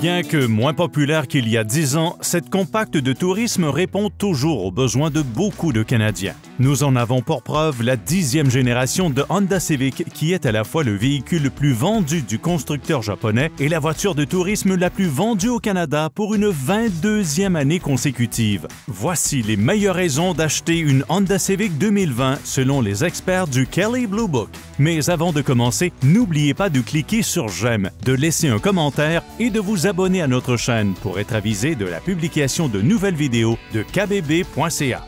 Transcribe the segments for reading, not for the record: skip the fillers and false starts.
Bien que moins populaire qu'il y a 10 ans, cette compacte de tourisme répond toujours aux besoins de beaucoup de Canadiens. Nous en avons pour preuve la 10e génération de Honda Civic qui est à la fois le véhicule le plus vendu du constructeur japonais et la voiture de tourisme la plus vendue au Canada pour une 22e année consécutive. Voici les meilleures raisons d'acheter une Honda Civic 2020 selon les experts du Kelley Blue Book. Mais avant de commencer, n'oubliez pas de cliquer sur j'aime, de laisser un commentaire et de vous abonner à notre chaîne pour être avisé de la publication de nouvelles vidéos de kbb.ca.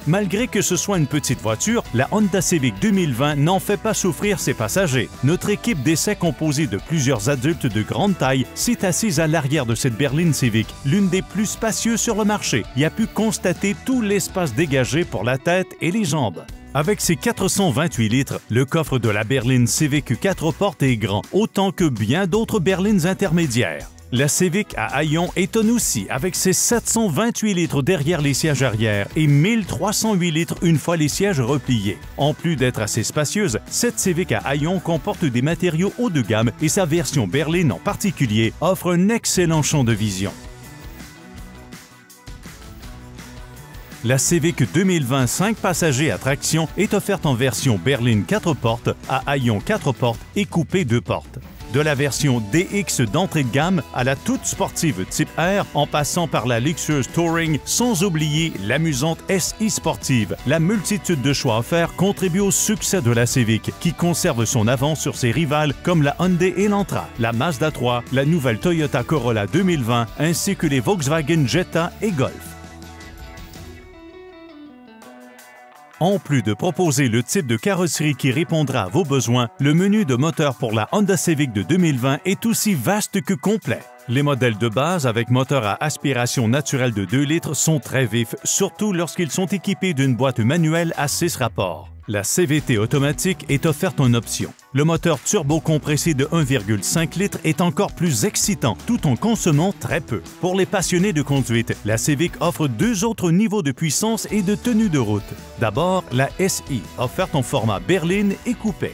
Malgré que ce soit une petite voiture, la Honda Civic 2020 n'en fait pas souffrir ses passagers. Notre équipe d'essai composée de plusieurs adultes de grande taille s'est assise à l'arrière de cette berline Civic, l'une des plus spacieuses sur le marché, et a pu constater tout l'espace dégagé pour la tête et les jambes. Avec ses 428 litres, le coffre de la berline Civic 4 portes est grand, autant que bien d'autres berlines intermédiaires. La Civic à haillons étonne aussi avec ses 728 litres derrière les sièges arrière et 1308 litres une fois les sièges repliés. En plus d'être assez spacieuse, cette Civic à haillons comporte des matériaux haut de gamme et sa version berline en particulier offre un excellent champ de vision. La Civic 2020 5 passagers à traction est offerte en version berline 4 portes, à haillons 4 portes et coupé 2 portes. De la version DX d'entrée de gamme à la toute sportive Type R, en passant par la luxueuse Touring, sans oublier l'amusante SI sportive. La multitude de choix offerts contribue au succès de la Civic, qui conserve son avance sur ses rivales comme la Hyundai Elantra, la Mazda 3, la nouvelle Toyota Corolla 2020, ainsi que les Volkswagen Jetta et Golf. En plus de proposer le type de carrosserie qui répondra à vos besoins, le menu de moteur pour la Honda Civic de 2020 est aussi vaste que complet. Les modèles de base avec moteur à aspiration naturelle de 2 litres sont très vifs, surtout lorsqu'ils sont équipés d'une boîte manuelle à 6 rapports. La CVT automatique est offerte en option. Le moteur turbo-compressé de 1,5 litres est encore plus excitant tout en consommant très peu. Pour les passionnés de conduite, la Civic offre 2 autres niveaux de puissance et de tenue de route. D'abord, la SI, offerte en format berline et coupé.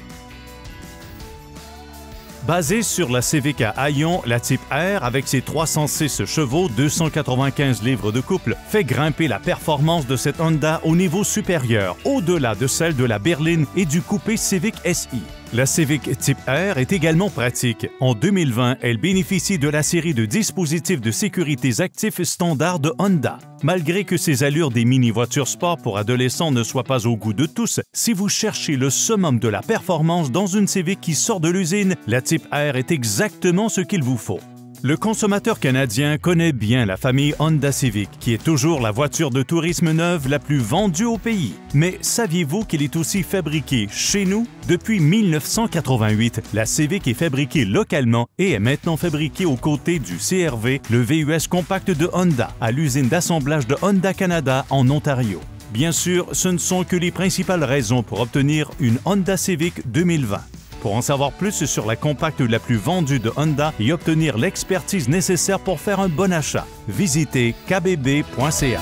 Basée sur la Civic à haillons, la Type R, avec ses 306 chevaux, 295 livres de couple, fait grimper la performance de cette Honda au niveau supérieur, au-delà de celle de la berline et du coupé Civic SI. La Civic Type R est également pratique. En 2020, elle bénéficie de la série de dispositifs de sécurité actifs standard de Honda. Malgré que ses allures des mini-voitures sport pour adolescents ne soient pas au goût de tous, si vous cherchez le summum de la performance dans une Civic qui sort de l'usine, la Type R est exactement ce qu'il vous faut. Le consommateur canadien connaît bien la famille Honda Civic, qui est toujours la voiture de tourisme neuve la plus vendue au pays. Mais saviez-vous qu'elle est aussi fabriquée chez nous? Depuis 1988, la Civic est fabriquée localement et est maintenant fabriquée aux côtés du CR-V, le VUS compact de Honda, à l'usine d'assemblage de Honda Canada en Ontario. Bien sûr, ce ne sont que les principales raisons pour obtenir une Honda Civic 2020. Pour en savoir plus sur la compacte la plus vendue de Honda et obtenir l'expertise nécessaire pour faire un bon achat, visitez kbb.ca.